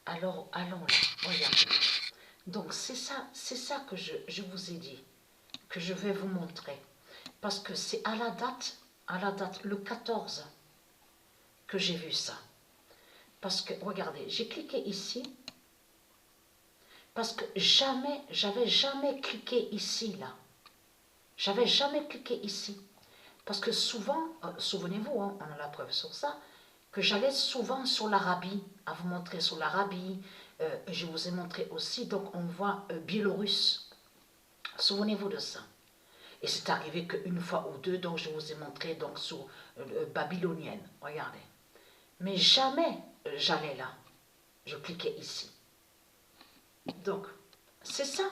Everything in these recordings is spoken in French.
Alors, allons là, regardez. Donc, c'est ça que je vous ai dit, que je vais vous montrer. Parce que c'est à la date, le 14, que j'ai vu ça. Parce que, regardez, j'ai cliqué ici, parce que j'avais jamais cliqué ici, là. J'avais jamais cliqué ici. Parce que souvent, souvenez-vous, hein, on a la preuve sur ça, que j'allais souvent sur l'Arabie, à vous montrer sur l'Arabie. Je vous ai montré aussi, donc on voit Biélorusse. Souvenez-vous de ça. Et c'est arrivé qu'une fois ou deux, donc je vous ai montré donc sur babylonienne. Regardez. Mais jamais j'allais là. Je cliquais ici. Donc, c'est ça.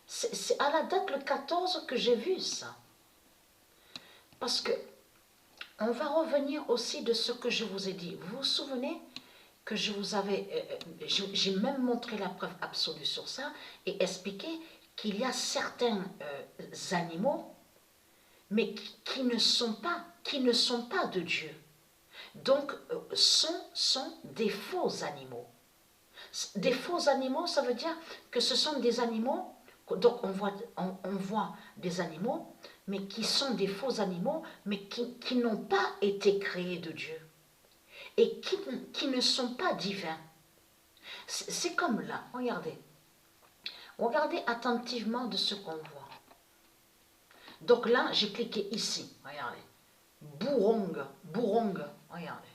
C'est à la date le 14 que j'ai vu ça. Parce que on va revenir aussi de ce que je vous ai dit. Vous vous souvenez que je vous avais... j'ai même montré la preuve absolue sur ça et expliqué qu'il y a certains animaux, mais qui ne sont pas de Dieu. Donc, sont des faux animaux. Des faux animaux, ça veut dire que ce sont des animaux, donc on voit des animaux, mais qui sont des faux animaux, mais qui n'ont pas été créés de Dieu et qui ne sont pas divins. C'est comme là, regardez. Regardez attentivement de ce qu'on voit. Donc là, j'ai cliqué ici, regardez. Bourong, regardez.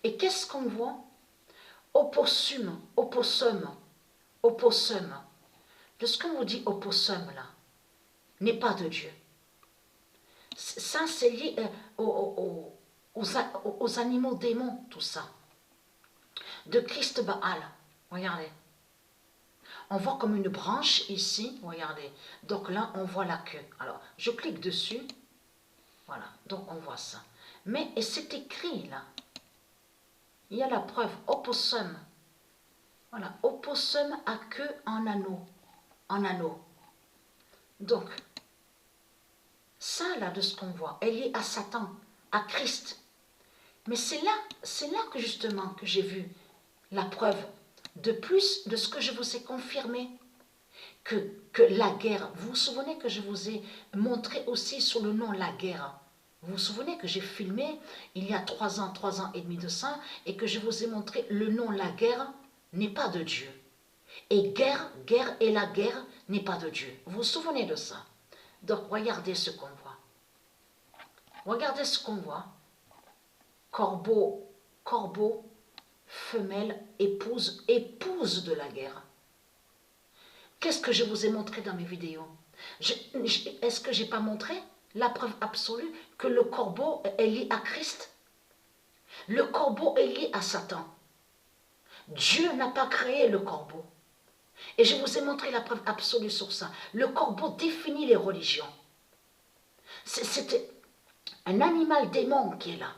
Et qu'est-ce qu'on voit? Opossum. De ce qu'on vous dit opossum là, n'est pas de Dieu. Ça, c'est lié aux animaux démons, tout ça. De Christ Baal, regardez. On voit comme une branche ici, regardez. Donc là, on voit la queue. Alors, je clique dessus. Voilà, donc on voit ça. Mais c'est écrit là. Il y a la preuve, opossum. Voilà, opossum à queue en anneau. En anneau. Donc, ça là de ce qu'on voit, elle est à Satan, à Christ. Mais c'est là que justement que j'ai vu la preuve de plus de ce que je vous ai confirmé. Que la guerre, vous vous souvenez que je vous ai montré aussi sur le nom la guerre. Vous vous souvenez que j'ai filmé il y a 3 ans et demi de ça, et que je vous ai montré le nom la guerre n'est pas de Dieu. Et guerre et la guerre n'est pas de Dieu. Vous vous souvenez de ça? Donc regardez ce qu'on voit. Regardez ce qu'on voit. Corbeau, femelle, épouse de la guerre. Qu'est-ce que je vous ai montré dans mes vidéos? Est-ce que je n'ai pas montré la preuve absolue que le corbeau est lié à Christ? Le corbeau est lié à Satan. Dieu n'a pas créé le corbeau. Et je vous ai montré la preuve absolue sur ça. Le corbeau définit les religions. C'était un animal démon qui est là,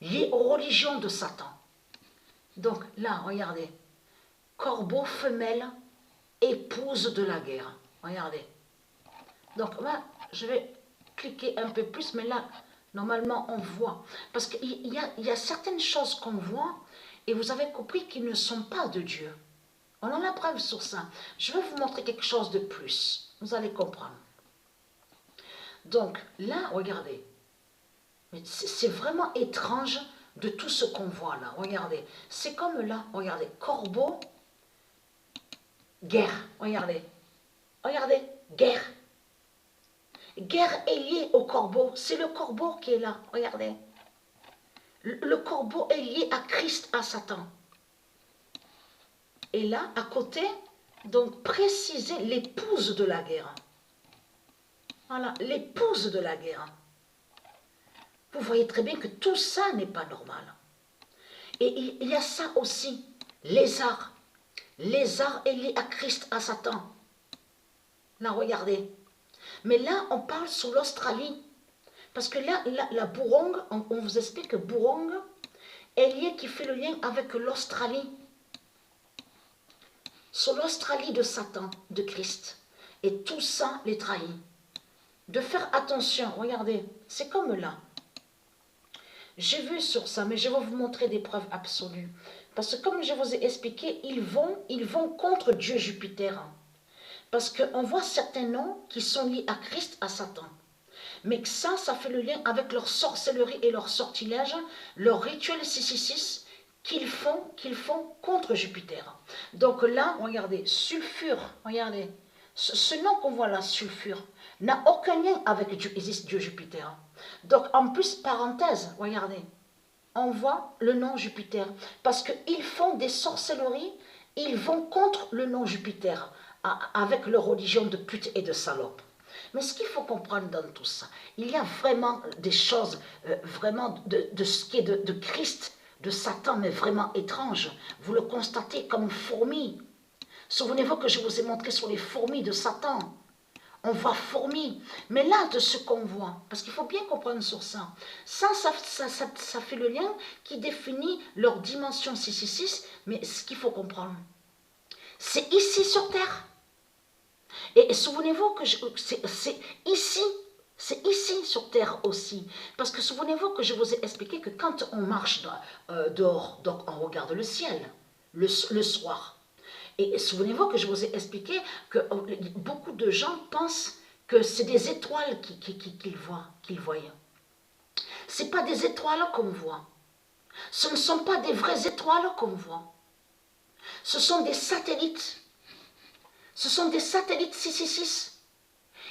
lié aux religions de Satan. Donc là, regardez, corbeau, femelle, épouse de la guerre. Regardez. Donc là, je vais cliquer un peu plus, mais là, normalement, on voit. Parce qu'il y a certaines choses qu'on voit, et vous avez compris qu'ils ne sont pas de Dieu. On a la preuve sur ça. Je vais vous montrer quelque chose de plus. Vous allez comprendre. Donc là, regardez. C'est vraiment étrange de tout ce qu'on voit là. Regardez. C'est comme là, regardez. Corbeau, guerre. Regardez. Regardez, guerre. Guerre est liée au corbeau. C'est le corbeau qui est là. Regardez. Le corbeau est lié à Christ, à Satan. Et là, à côté, donc préciser l'épouse de la guerre. Voilà, l'épouse de la guerre. Vous voyez très bien que tout ça n'est pas normal. Et il y a ça aussi, lézard. Lézard est lié à Christ, à Satan. Là, regardez. Mais là, on parle sur l'Australie. Parce que là, la Bourong, on vous explique que Bourong est lié, qui fait le lien avec l'Australie. Sur l'Australie de Satan, de Christ. Et tout ça les trahit. De faire attention, regardez, c'est comme là. J'ai vu sur ça, mais je vais vous montrer des preuves absolues. Parce que comme je vous ai expliqué, ils vont contre Dieu Jupiter. Parce qu'on voit certains noms qui sont liés à Christ, à Satan. Mais que ça fait le lien avec leur sorcellerie et leur sortilège, leur rituel 666 qu'ils font contre Jupiter. Donc là, regardez, sulfure, regardez, ce nom qu'on voit là, sulfure, n'a aucun lien avec Dieu, Dieu Jupiter. Donc en plus, parenthèse, regardez, on voit le nom Jupiter, parce qu'ils font des sorcelleries, ils vont contre le nom Jupiter, avec leur religion de pute et de salope. Mais ce qu'il faut comprendre dans tout ça, il y a vraiment des choses, vraiment de ce qui est de Christ, de Satan, mais vraiment étranges. Vous le constatez comme fourmis. Souvenez-vous que je vous ai montré sur les fourmis de Satan. On voit fourmis. Mais là, de ce qu'on voit, parce qu'il faut bien comprendre sur ça, ça fait le lien qui définit leur dimension 666, mais ce qu'il faut comprendre, c'est ici sur Terre. Et souvenez-vous que c'est ici sur Terre aussi. Parce que souvenez-vous que je vous ai expliqué que quand on marche dehors, donc on regarde le ciel, le soir. Et souvenez-vous que je vous ai expliqué que beaucoup de gens pensent que c'est des étoiles qu'ils voient. Ce n'est pas des étoiles qu'on voit. Ce ne sont pas des vraies étoiles qu'on voit. Ce sont des satellites. Ce sont des satellites 666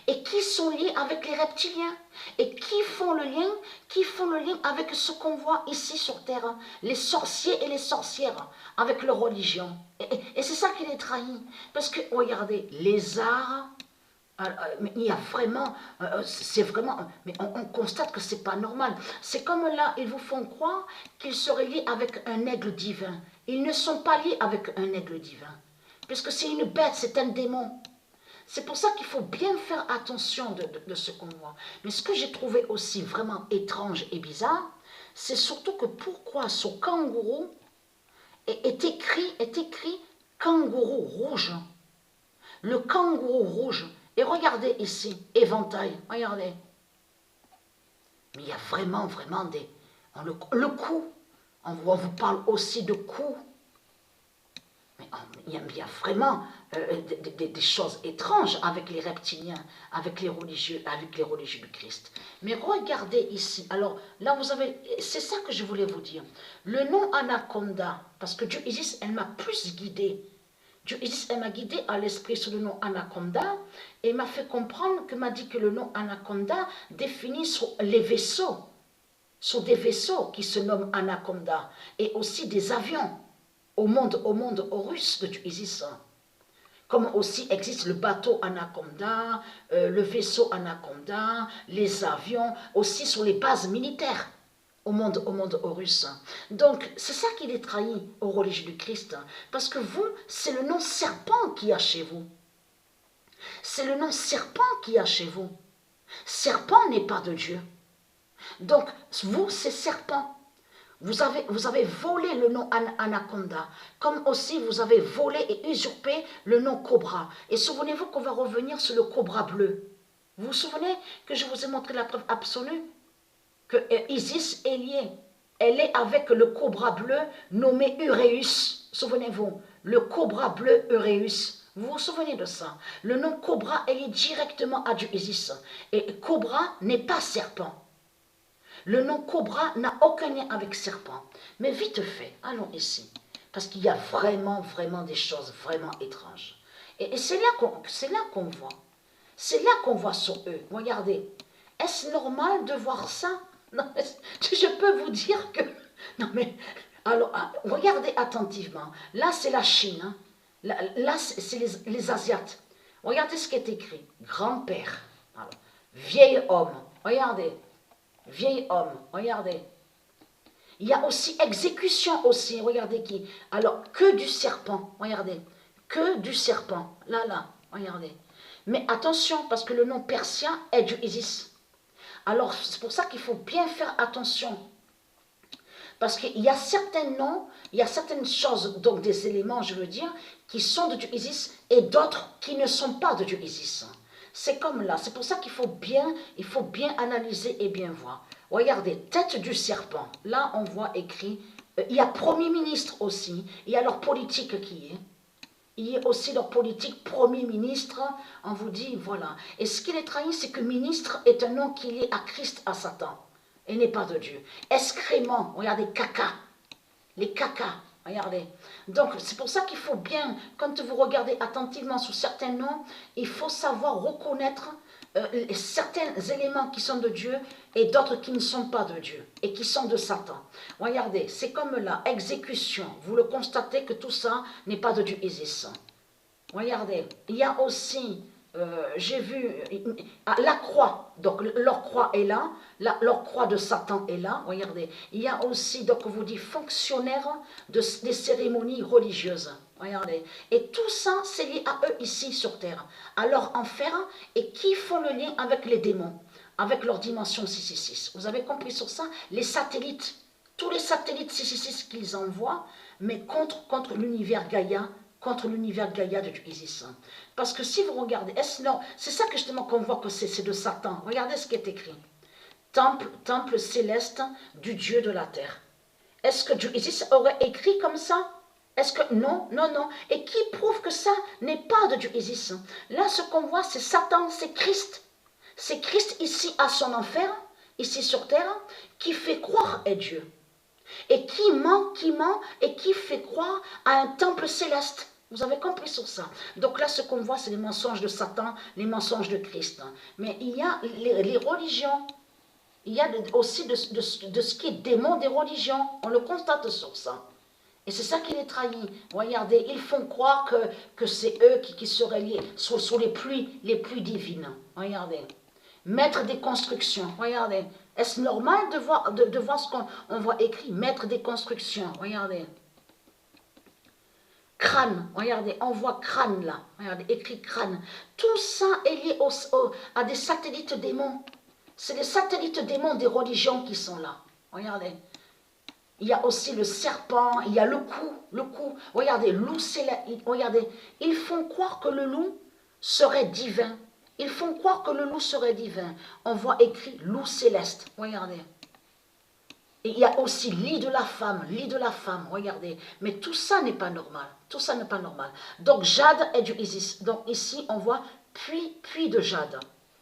et qui sont liés avec les reptiliens et qui font le lien avec ce qu'on voit ici sur Terre, les sorciers et les sorcières avec leur religion. Et c'est ça qui les trahit. Parce que, regardez, les arts, mais il y a vraiment, c'est vraiment, mais on constate que c'est pas normal. C'est comme là, ils vous font croire qu'ils seraient liés avec un aigle divin. Ils ne sont pas liés avec un aigle divin. Puisque c'est une bête, c'est un démon. C'est pour ça qu'il faut bien faire attention de ce qu'on voit. Mais ce que j'ai trouvé aussi vraiment étrange et bizarre, c'est surtout que pourquoi sur kangourou est écrit kangourou rouge. Le kangourou rouge. Et regardez ici, éventail, regardez. Mais il y a vraiment des... Le cou, on vous parle aussi de cou. Il y a vraiment des choses étranges avec les reptiliens, avec les religieux du Christ. Mais regardez ici. Alors là, vous avez, c'est ça que je voulais vous dire. Le nom Anaconda, parce que Dieu Isis, elle m'a plus guidée. Dieu Isis, elle m'a guidée à l'esprit sur le nom Anaconda et m'a fait comprendre que m'a dit que le nom Anaconda définit sur les vaisseaux, sur des vaisseaux qui se nomment Anaconda et aussi des avions. Au monde Horus de Isis. Comme aussi existe le bateau Anaconda, le vaisseau Anaconda, les avions, aussi sur les bases militaires au monde Horus. Donc, c'est ça qui les trahit aux religieux du Christ. Parce que vous, c'est le nom serpent qu'il y a chez vous. C'est le nom serpent qu'il y a chez vous. Serpent n'est pas de Dieu. Donc, vous, c'est serpent. Vous avez volé le nom Anaconda, comme aussi vous avez volé et usurpé le nom Cobra. Et souvenez-vous qu'on va revenir sur le Cobra bleu. Vous vous souvenez que je vous ai montré la preuve absolue que Isis est liée. Elle est avec le Cobra bleu nommé Uréus. Souvenez-vous, le Cobra bleu Uréus. Vous vous souvenez de ça? Le nom Cobra est lié directement à Dieu Isis. Et Cobra n'est pas serpent. Le nom Cobra n'a aucun lien avec serpent. Mais vite fait, allons ici. Parce qu'il y a vraiment des choses vraiment étranges. Et c'est là qu'on voit. C'est là qu'on voit sur eux. Regardez. Est-ce normal de voir ça? Non, je peux vous dire que... Non mais... Alors, regardez attentivement. Là, c'est la Chine. Hein. Là c'est les Asiates. Regardez ce qui est écrit. Grand-père. Vieil homme. Regardez. Vieil homme, regardez. Il y a aussi exécution aussi, regardez qui. Alors, que du serpent, regardez. Que du serpent, là, regardez. Mais attention, parce que le nom persien est du Isis. Alors, c'est pour ça qu'il faut bien faire attention. Parce qu'il y a certains noms, il y a certaines choses, donc des éléments, je veux dire, qui sont de Dieu Isis et d'autres qui ne sont pas de Dieu Isis. C'est comme là, c'est pour ça qu'il faut bien analyser et bien voir. Regardez, tête du serpent. Là, on voit écrit Il y a Premier ministre aussi, il y a leur politique qui est. Il y a aussi leur politique Premier ministre, on vous dit, voilà. Et ce qu'il est trahi, c'est que ministre est un nom qui est lié à Christ, à Satan, et n'est pas de Dieu. Excrément, regardez, caca, les cacas, regardez. Donc, c'est pour ça qu'il faut bien, quand vous regardez attentivement sur certains noms, il faut savoir reconnaître certains éléments qui sont de Dieu et d'autres qui ne sont pas de Dieu et qui sont de Satan. Regardez, c'est comme la exécution. Vous le constatez que tout ça n'est pas de Dieu Isis. Regardez, il y a aussi, j'ai vu, la croix, donc leur croix est là, leur croix de Satan est là, regardez. Il y a aussi, donc on vous dit, fonctionnaires des cérémonies religieuses. Regardez. Et tout ça, c'est lié à eux ici sur Terre, à leur enfer, et qui font le lien avec les démons, avec leur dimension 666. Vous avez compris sur ça? Les satellites, tous les satellites 666 qu'ils envoient, mais contre l'univers Gaïa, contre l'univers Gaïa de Isis. Parce que si vous regardez, c'est ça que justement qu'on voit que c'est de Satan. Regardez ce qui est écrit. Temple céleste du Dieu de la terre. Est-ce que Dieu Isis aurait écrit comme ça? Est-ce que non, non, non. Et qui prouve que ça n'est pas de Dieu Isis? Là, ce qu'on voit, c'est Satan, c'est Christ. C'est Christ ici à son enfer, ici sur terre, qui fait croire à Dieu. Et qui ment, et qui fait croire à un temple céleste. Vous avez compris sur ça. Donc là, ce qu'on voit, c'est les mensonges de Satan, les mensonges de Christ. Mais il y a les religions. Il y a aussi de ce qui est démon des religions. On le constate sur ça. Et c'est ça qui les trahit. Regardez, ils font croire que c'est eux qui seraient liés sur les pluies divines. Regardez. Maître des constructions. Regardez. Est-ce normal de voir ce qu'on voit écrit? Maître des constructions. Regardez. Crâne. Regardez, on voit crâne là. Regardez, écrit crâne. Tout ça est lié à des satellites démons. C'est les satellites démons des religions qui sont là. Regardez. Il y a aussi le serpent, il y a le cou. Regardez, loup céleste. Regardez, ils font croire que le loup serait divin. Ils font croire que le loup serait divin. On voit écrit loup céleste. Regardez. Et il y a aussi lit de la femme, regardez. Mais tout ça n'est pas normal. Tout ça n'est pas normal. Donc jade est du Isis. Donc ici, on voit puits de jade.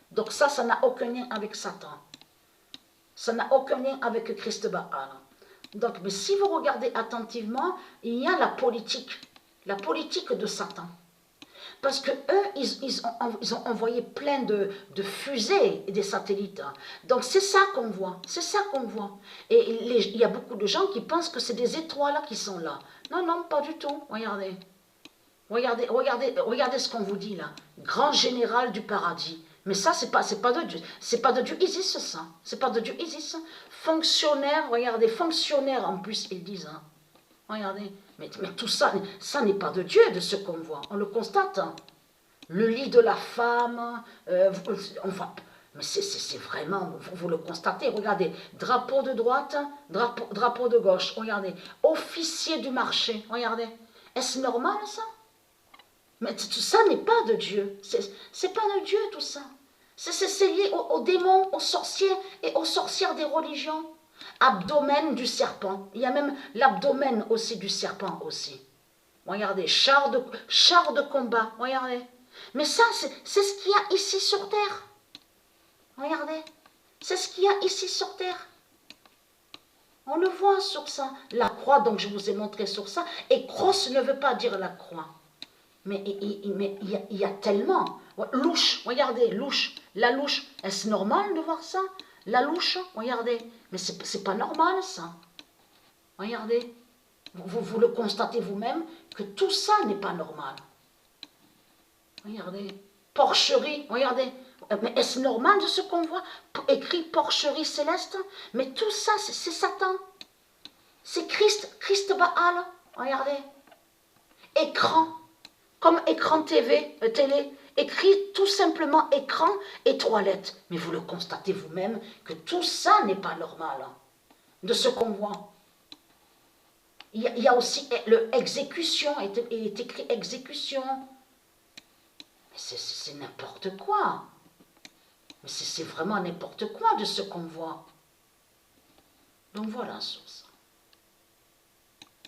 Donc ça n'a aucun lien avec Satan. Ça n'a aucun lien avec Christ Baal. Donc, mais si vous regardez attentivement, il y a la politique de Satan. Parce que eux, ils ont envoyé plein de fusées et des satellites. Donc c'est ça qu'on voit, Et il y a beaucoup de gens qui pensent que c'est des étoiles qui sont là. Non, non, pas du tout. Regardez. Regardez ce qu'on vous dit là. Grand général du paradis. Mais ça, c'est pas de Dieu. C'est pas de Dieu Isis, ça. C'est pas de Dieu Isis. Fonctionnaire, regardez, fonctionnaire en plus, ils disent. Hein. Regardez. Mais tout ça, ça n'est pas de Dieu, de ce qu'on voit. On le constate. Hein. Le lit de la femme, enfin, mais c'est vraiment, vous le constatez. Regardez, drapeau de droite, drapeau de gauche. Regardez, officier du marché. Regardez. Est-ce normal, ça? Mais tout ça n'est pas de Dieu. C'est pas de Dieu, tout ça. C'est lié aux démons, aux sorciers et aux sorcières des religions. Abdomen du serpent. Il y a même l'abdomen aussi du serpent aussi. Regardez, char de combat. Regardez. Mais ça, c'est ce qu'il y a ici sur terre. Regardez. C'est ce qu'il y a ici sur terre. On le voit sur ça. La croix, donc je vous ai montré sur ça. Et crosse ne veut pas dire la croix. Mais il y a tellement. Louche, regardez, louche. La louche, est-ce normal de voir ça? La louche, regardez. Mais c'est pas normal, ça. Regardez. Vous le constatez vous-même que tout ça n'est pas normal. Regardez. Porcherie, regardez. Mais est-ce normal de ce qu'on voit? Écrit porcherie céleste? Mais tout ça, c'est Satan. C'est Christ Baal. Regardez. Écran. Comme écran télé, écrit tout simplement écran et toilette. Mais vous le constatez vous-même que tout ça n'est pas normal hein, de ce qu'on voit. Il y a aussi l'exécution, il est écrit exécution. Mais c'est n'importe quoi. Mais c'est vraiment n'importe quoi de ce qu'on voit. Donc voilà, sur ça.